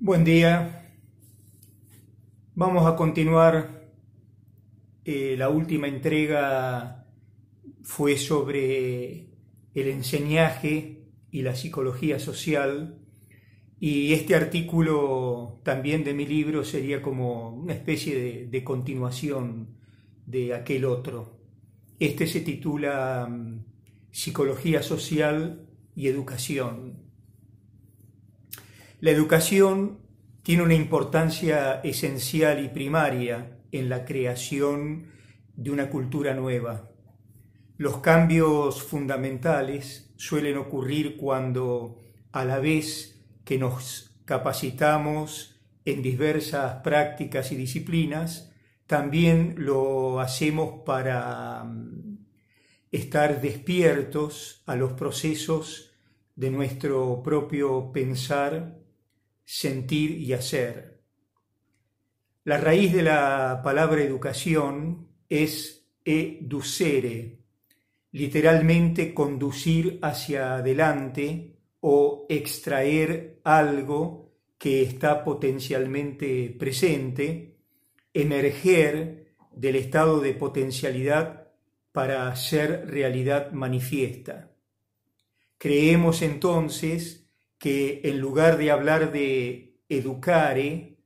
Buen día. Vamos a continuar. La última entrega fue sobre el enseñaje y la psicología social, y este artículo también de mi libro sería como una especie de continuación de aquel otro. Este se titula Psicología social y educación. La educación tiene una importancia esencial y primaria en la creación de una cultura nueva. Los cambios fundamentales suelen ocurrir cuando, a la vez que nos capacitamos en diversas prácticas y disciplinas, también lo hacemos para estar despiertos a los procesos de nuestro propio pensar, sentir y hacer. La raíz de la palabra educación es educere, literalmente conducir hacia adelante o extraer algo que está potencialmente presente, emerger del estado de potencialidad para hacer realidad manifiesta. Creemos entonces que en lugar de hablar de educare,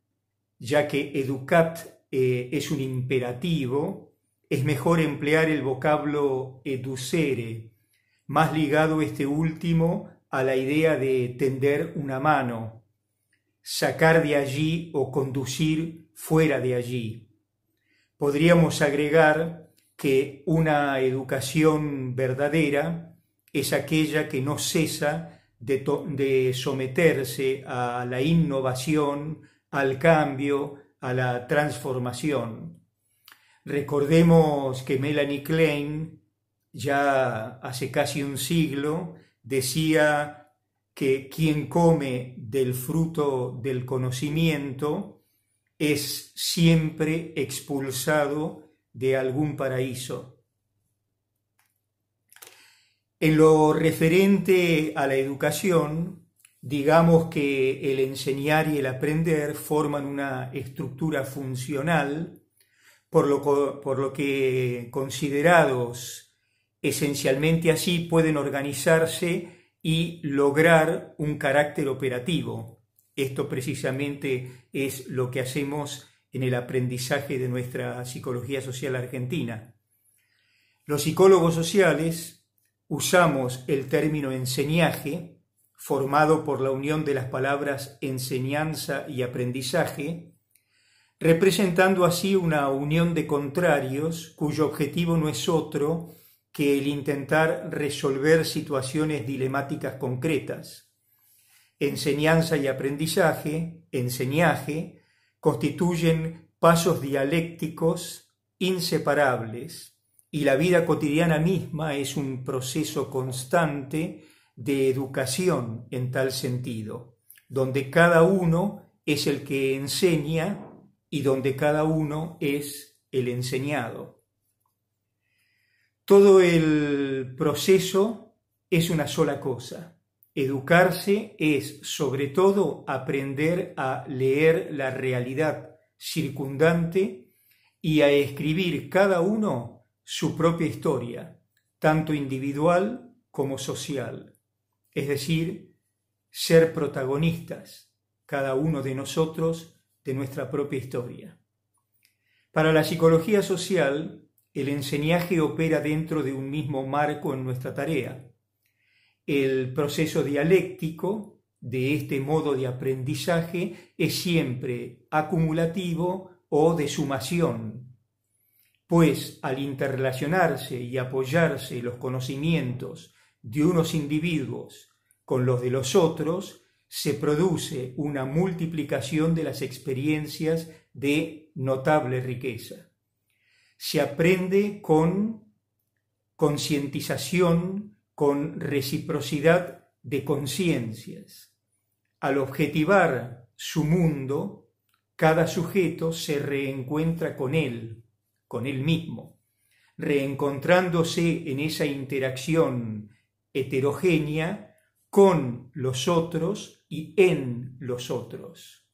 ya que educat es un imperativo, es mejor emplear el vocablo educere, más ligado este último a la idea de tender una mano, sacar de allí o conducir fuera de allí. Podríamos agregar que una educación verdadera es aquella que no cesa de someterse a la innovación, al cambio, a la transformación. Recordemos que Melanie Klein, ya hace casi un siglo, decía que quien come del fruto del conocimiento es siempre expulsado de algún paraíso. En lo referente a la educación, digamos que el enseñar y el aprender forman una estructura funcional, por lo que considerados esencialmente así pueden organizarse y lograr un carácter operativo. Esto precisamente es lo que hacemos en el aprendizaje de nuestra psicología social argentina. Los psicólogos sociales usamos el término enseñaje, formado por la unión de las palabras enseñanza y aprendizaje, representando así una unión de contrarios cuyo objetivo no es otro que el intentar resolver situaciones dilemáticas concretas. Enseñanza y aprendizaje, enseñaje, constituyen pasos dialécticos inseparables, y la vida cotidiana misma es un proceso constante de educación en tal sentido, donde cada uno es el que enseña y donde cada uno es el enseñado. Todo el proceso es una sola cosa. Educarse es, sobre todo, aprender a leer la realidad circundante y a escribir cada uno su propia historia, tanto individual como social, es decir, ser protagonistas, cada uno de nosotros, de nuestra propia historia. Para la psicología social, el enseñaje opera dentro de un mismo marco en nuestra tarea. El proceso dialéctico de este modo de aprendizaje es siempre acumulativo o de sumación, pues al interrelacionarse y apoyarse los conocimientos de unos individuos con los de los otros, se produce una multiplicación de las experiencias de notable riqueza. Se aprende con concientización, con reciprocidad de conciencias. Al objetivar su mundo, cada sujeto se reencuentra con él mismo, reencontrándose en esa interacción heterogénea con los otros y en los otros.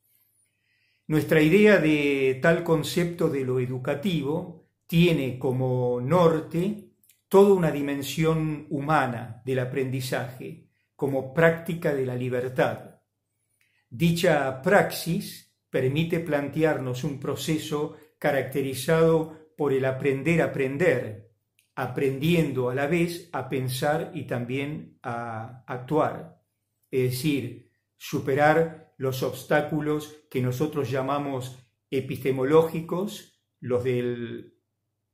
Nuestra idea de tal concepto de lo educativo tiene como norte toda una dimensión humana del aprendizaje, como práctica de la libertad. Dicha praxis permite plantearnos un proceso caracterizado por el aprender a aprender, aprendiendo a la vez a pensar y también a actuar, es decir, superar los obstáculos que nosotros llamamos epistemológicos, los del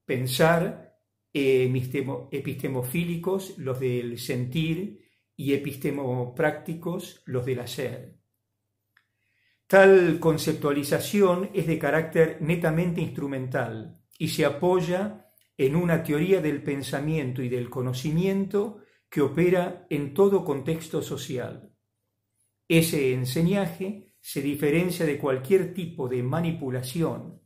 pensar, epistemofílicos, los del sentir, y epistemoprácticos, los del hacer. Tal conceptualización es de carácter netamente instrumental y se apoya en una teoría del pensamiento y del conocimiento que opera en todo contexto social. Ese enseñaje se diferencia de cualquier tipo de manipulación,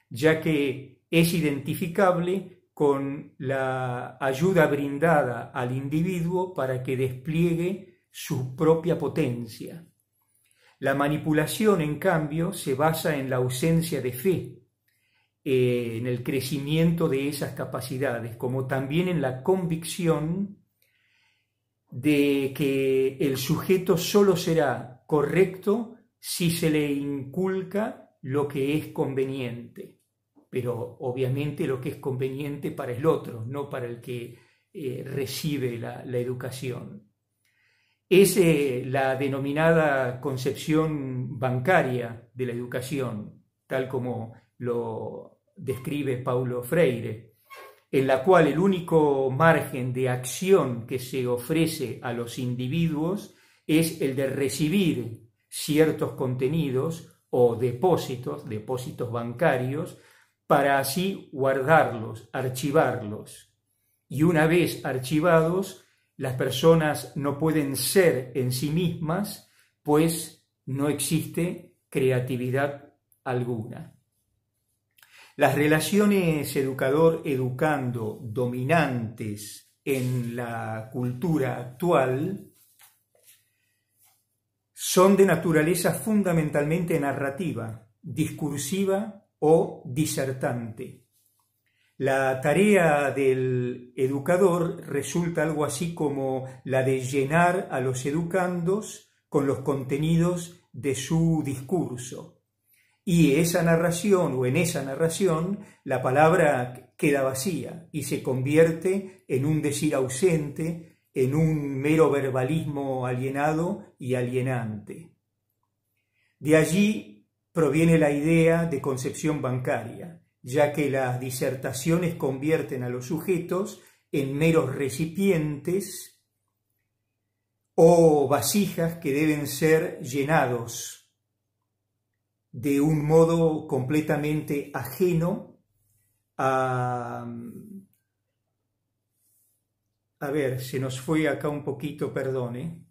ya que es identificable con la ayuda brindada al individuo para que despliegue su propia potencia. La manipulación, en cambio, se basa en la ausencia de fe, en el crecimiento de esas capacidades, como también en la convicción de que el sujeto solo será correcto si se le inculca lo que es conveniente, pero obviamente lo que es conveniente para el otro, no para el que recibe la educación. Es la denominada concepción bancaria de la educación, tal como lo describe Paulo Freire, en la cual el único margen de acción que se ofrece a los individuos es el de recibir ciertos contenidos o depósitos bancarios, para así guardarlos, archivarlos. Y una vez archivados, las personas no pueden ser en sí mismas, pues no existe creatividad alguna. Las relaciones educador-educando dominantes en la cultura actual son de naturaleza fundamentalmente narrativa, discursiva o disertante. La tarea del educador resulta algo así como la de llenar a los educandos con los contenidos de su discurso. Y esa narración, o en esa narración, la palabra queda vacía y se convierte en un decir ausente, en un mero verbalismo alienado y alienante. De allí proviene la idea de concepción bancaria, ya que las disertaciones convierten a los sujetos en meros recipientes o vasijas que deben ser llenados de un modo completamente ajeno a ver, se nos fue acá un poquito, perdón,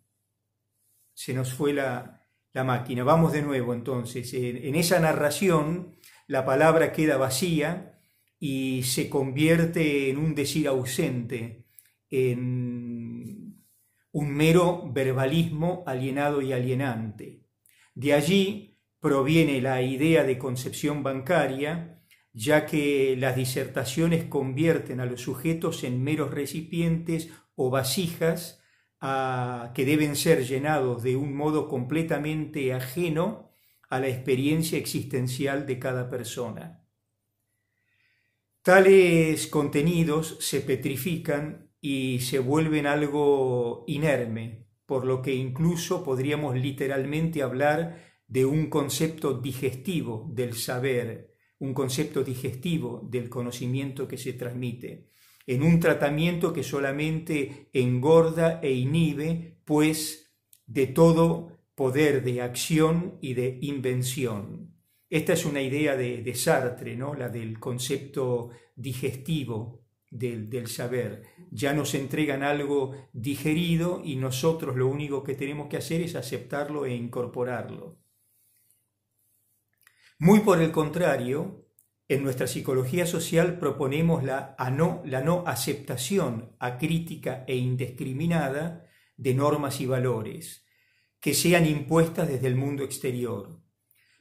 se nos fue la máquina. Vamos de nuevo entonces. En esa narración la palabra queda vacía y se convierte en un decir ausente, en un mero verbalismo alienado y alienante. De allí proviene la idea de concepción bancaria, ya que las disertaciones convierten a los sujetos en meros recipientes o vasijas que deben ser llenados de un modo completamente ajeno a la experiencia existencial de cada persona. Tales contenidos se petrifican y se vuelven algo inerme, por lo que incluso podríamos literalmente hablar de un concepto digestivo del saber, un concepto digestivo del conocimiento que se transmite, en un tratamiento que solamente engorda e inhibe, pues, de todo poder de acción y de invención. Esta es una idea de Sartre, ¿no? La del concepto digestivo del saber. Ya nos entregan algo digerido y nosotros lo único que tenemos que hacer es aceptarlo e incorporarlo. Muy por el contrario, en nuestra psicología social proponemos la no aceptación acrítica e indiscriminada de normas y valores que sean impuestas desde el mundo exterior.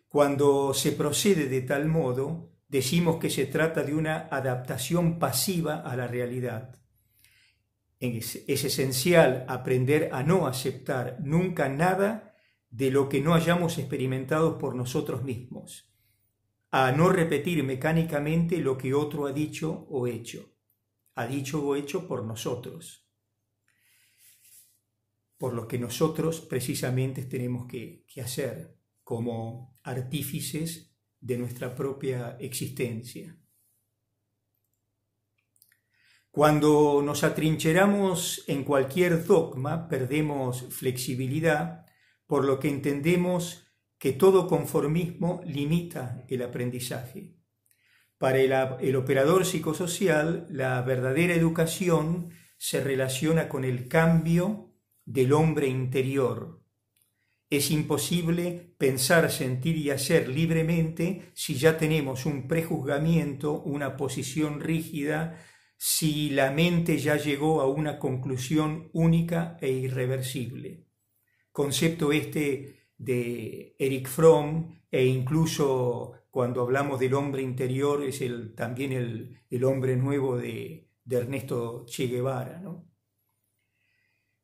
Cuando se procede de tal modo, decimos que se trata de una adaptación pasiva a la realidad. Es esencial aprender a no aceptar nunca nada de lo que no hayamos experimentado por nosotros mismos, a no repetir mecánicamente lo que otro ha dicho o hecho por nosotros, por lo que nosotros precisamente tenemos que hacer como artífices de nuestra propia existencia. Cuando nos atrincheramos en cualquier dogma, perdemos flexibilidad, por lo que entendemos que todo conformismo limita el aprendizaje. Para el operador psicosocial, la verdadera educación se relaciona con el cambio del hombre interior. Es imposible pensar, sentir y hacer libremente si ya tenemos un prejuzgamiento, una posición rígida, si la mente ya llegó a una conclusión única e irreversible. Concepto de Erich Fromm, e incluso cuando hablamos del hombre interior es también el hombre nuevo de Ernesto Che Guevara, ¿no?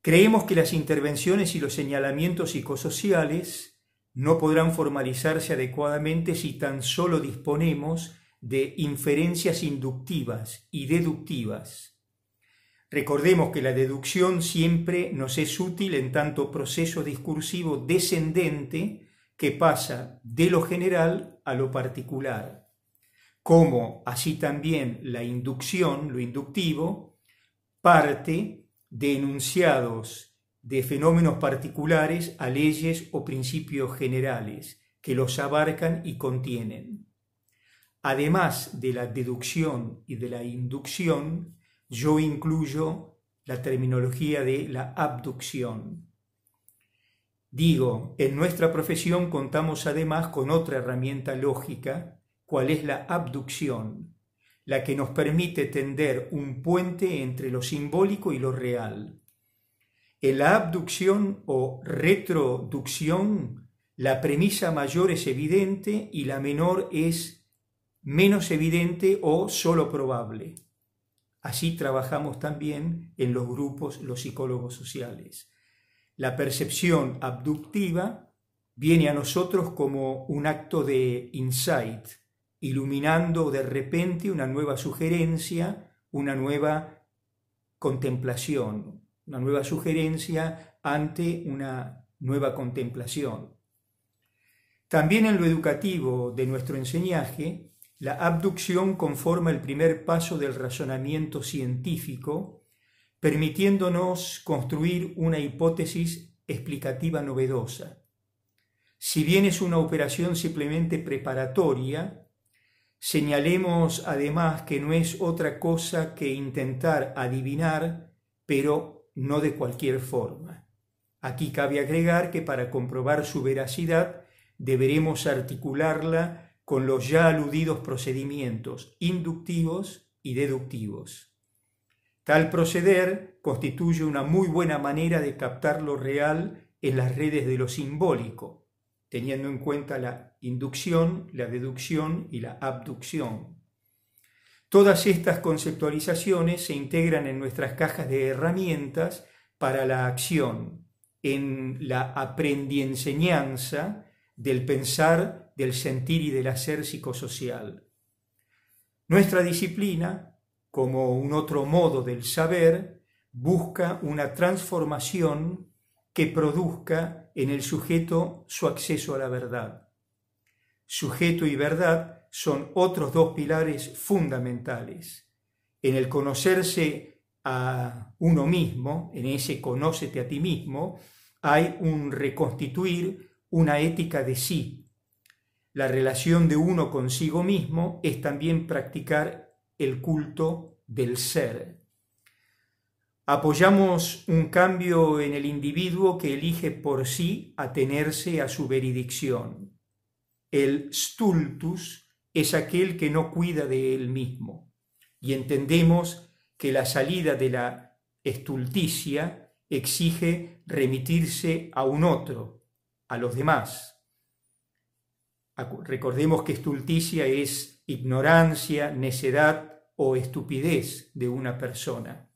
Creemos que las intervenciones y los señalamientos psicosociales no podrán formalizarse adecuadamente si tan solo disponemos de inferencias inductivas y deductivas. Recordemos que la deducción siempre nos es útil en tanto proceso discursivo descendente que pasa de lo general a lo particular, como así también la inducción, lo inductivo, parte de enunciados de fenómenos particulares a leyes o principios generales que los abarcan y contienen. Además de la deducción y de la inducción, yo incluyo la terminología de la abducción. Digo, en nuestra profesión contamos además con otra herramienta lógica, cual es la abducción, la que nos permite tender un puente entre lo simbólico y lo real. En la abducción o retroducción, la premisa mayor es evidente y la menor es menos evidente o solo probable. Así trabajamos también en los grupos, los psicólogos sociales. La percepción abductiva viene a nosotros como un acto de insight, iluminando de repente una nueva sugerencia, una nueva contemplación, una nueva sugerencia ante una nueva contemplación. También en lo educativo de nuestro enseñaje, la abducción conforma el primer paso del razonamiento científico, permitiéndonos construir una hipótesis explicativa novedosa. Si bien es una operación simplemente preparatoria, señalemos además que no es otra cosa que intentar adivinar, pero no de cualquier forma. Aquí cabe agregar que para comprobar su veracidad deberemos articularla con los ya aludidos procedimientos inductivos y deductivos. Tal proceder constituye una muy buena manera de captar lo real en las redes de lo simbólico, teniendo en cuenta la inducción, la deducción y la abducción. Todas estas conceptualizaciones se integran en nuestras cajas de herramientas para la acción, en la aprendienseñanza del pensar, del sentir y del hacer psicosocial. Nuestra disciplina, como un otro modo del saber, busca una transformación que produzca en el sujeto su acceso a la verdad. Sujeto y verdad son otros dos pilares fundamentales. En el conocerse a uno mismo, en ese conócete a ti mismo, hay un reconstituir una ética de sí. La relación de uno consigo mismo es también practicar el culto del ser. Apoyamos un cambio en el individuo que elige por sí atenerse a su veridicción. El stultus es aquel que no cuida de él mismo, y entendemos que la salida de la estulticia exige remitirse a un otro, a los demás. Recordemos que stulticia es ignorancia, necedad o estupidez de una persona.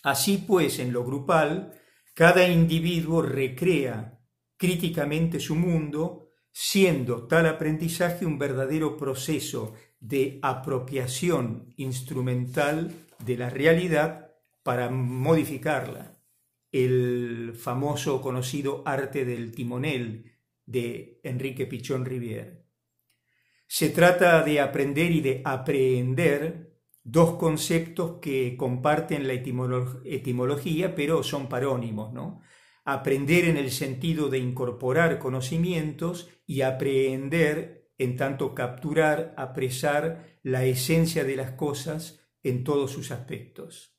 Así pues, en lo grupal, cada individuo recrea críticamente su mundo, siendo tal aprendizaje un verdadero proceso de apropiación instrumental de la realidad para modificarla. El famoso conocido arte del timonel de Enrique Pichón Rivière. Se trata de aprender y de aprehender, dos conceptos que comparten la etimología, pero son parónimos, ¿no? Aprender en el sentido de incorporar conocimientos y aprehender en tanto capturar, apresar la esencia de las cosas en todos sus aspectos.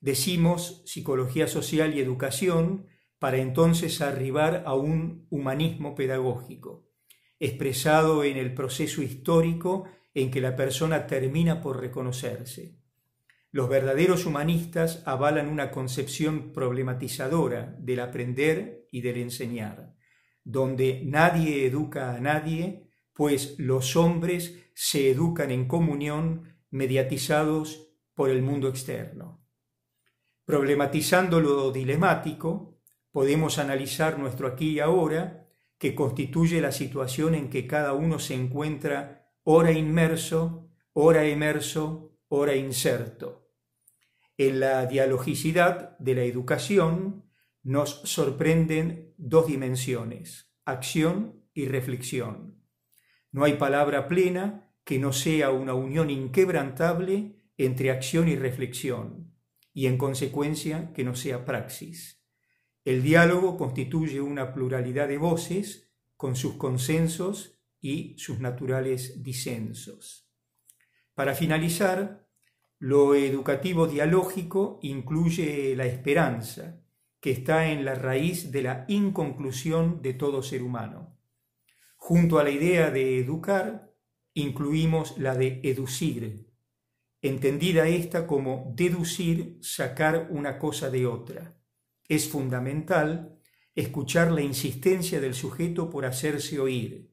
Decimos psicología social y educación para entonces arribar a un humanismo pedagógico, expresado en el proceso histórico en que la persona termina por reconocerse. Los verdaderos humanistas avalan una concepción problematizadora del aprender y del enseñar, donde nadie educa a nadie, pues los hombres se educan en comunión mediatizados por el mundo externo. Problematizando lo dilemático, podemos analizar nuestro aquí y ahora, que constituye la situación en que cada uno se encuentra ora inmerso, ora emerso, ora inserto. En la dialogicidad de la educación nos sorprenden dos dimensiones, acción y reflexión. No hay palabra plena que no sea una unión inquebrantable entre acción y reflexión, y en consecuencia que no sea praxis. El diálogo constituye una pluralidad de voces con sus consensos y sus naturales disensos. Para finalizar, lo educativo dialógico incluye la esperanza, que está en la raíz de la inconclusión de todo ser humano. Junto a la idea de educar, incluimos la de educir, entendida esta como deducir, sacar una cosa de otra. Es fundamental escuchar la insistencia del sujeto por hacerse oír,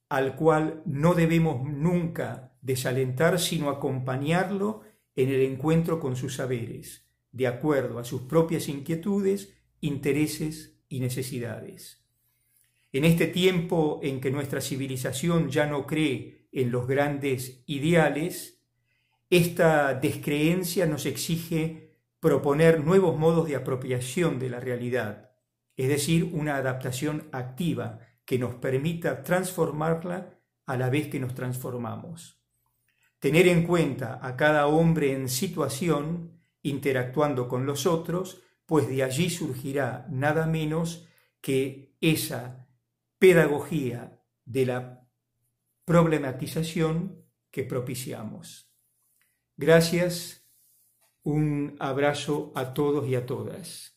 al cual no debemos nunca desalentar, sino acompañarlo en el encuentro con sus saberes, de acuerdo a sus propias inquietudes, intereses y necesidades. En este tiempo en que nuestra civilización ya no cree en los grandes ideales, esta descreencia nos exige proponer nuevos modos de apropiación de la realidad, es decir, una adaptación activa que nos permita transformarla a la vez que nos transformamos. Tener en cuenta a cada hombre en situación, interactuando con los otros, pues de allí surgirá nada menos que esa pedagogía de la problematización que propiciamos. Gracias, un abrazo a todos y a todas.